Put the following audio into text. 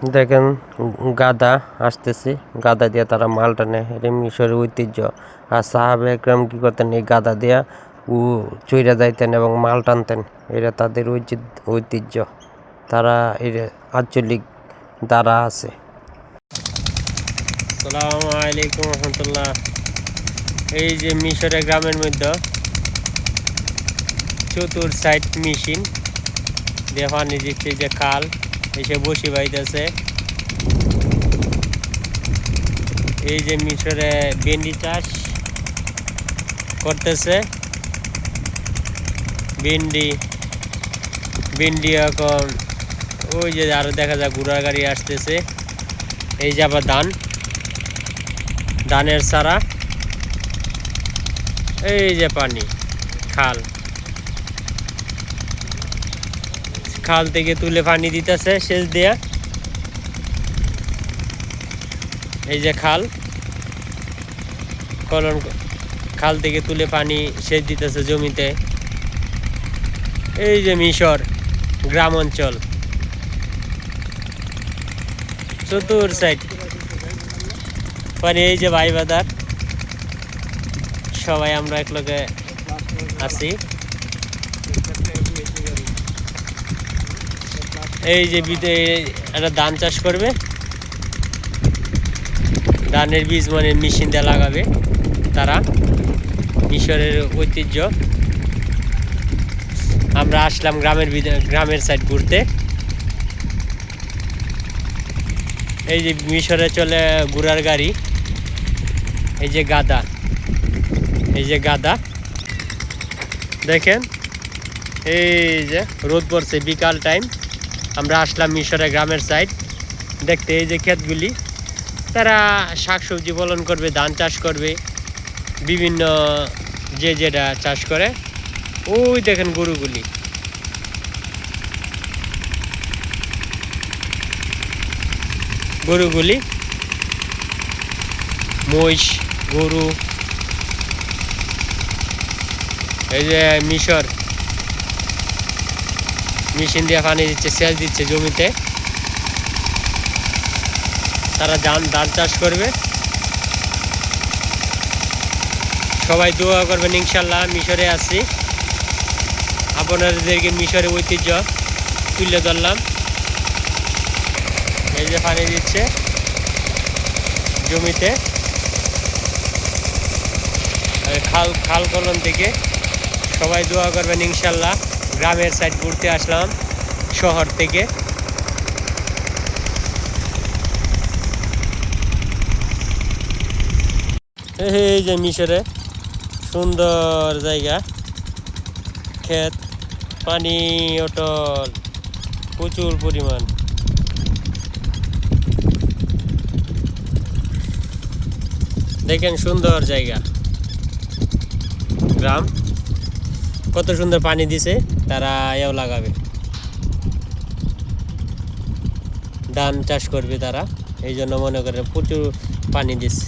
দেখেন গাদা আসতেছে, গাদা দিয়ে তারা মাল টানে। এটা মিশরের ঐতিহ্য। আর সাহাবে একরাম কি করতেন, এই গাদা দিয়া চইরা যাইতেন এবং মাল টানতেন। এটা তাদের ঐতিহ্য। তারা এর আঞ্চলিক দ্বারা আছে। আসসালামু আলাইকুম রহমতুল্লাহ। এই যে মিশরের গ্রামের মধ্যে চতুর সাইড মেশিন দিয়ে পানি দিচ্ছে, যে খাল এসে বসি বাইতেছে। এই যে মিশরে ভেন্ডি চাষ করতেছে। ভেন্ডি এখন ওই যে আরো দেখা যায় ঘোড়ার গাড়ি আসতেছে। এই যে আবার ধানের চারা, এই যে পানি, খাল থেকে তুলে পানি দিতেছে সেচ দিয়া। এই যে খাল থেকে তুলে পানি সেচ দিতেছে জমিতে। এই যে মিশর গ্রাম অঞ্চল, চতুর সাইড পানি। এই যে ভাই বাদার সবাই আমরা একলগে আছি। এই যে একটা ধান চাষ করবে, ধানের বীজ মানে মেশিন দিয়ে লাগাবে তারা। মিশরের ঐতিহ্য। আমরা আসলাম গ্রামের সাইড ঘুরতে। এই যে মিশরে চলে ঘোড়ার গাড়ি। এই যে গাদা দেখেন। এই যে রোদ পড়ছে, বিকাল টাইম। আমরা আসলাম মিশরের গ্রামের সাইড দেখতে। এই যে ক্ষেতগুলি, তারা শাকসবজি ফলন করবে, ধান চাষ করবে, বিভিন্ন যেটা চাষ করে। ওই দেখেন গরুগুলি, মহিষ, গরু। এই যে মিশর মেশিন দিয়ে পানি দিচ্ছে, সেচ দিচ্ছে জমিতে। তারা ধান চাষ করবে। সবাই দোয়া করবেন ইনশাল্লাহ। মিশরে আছি, আপনাদেরকে মিশরের ঐতিহ্য তুলে ধরলাম। এই যে পানি দিচ্ছে জমিতে, খাল কলম থেকে। সবাই দোয়া করবেন ইনশাল্লাহ। গ্রামের সাইড ঘুরতে আসলাম শহর থেকে। এই যে মিশরে সুন্দর জায়গা, ক্ষেত, পানি অটল, প্রচুর পরিমাণ। দেখেন সুন্দর জায়গা, গ্রাম কত সুন্দর পানি দিছে। তারা এও লাগাবে, ধান চাষ করবে তারা। এই জন্য মনে করে প্রচুর পানি দিচ্ছে।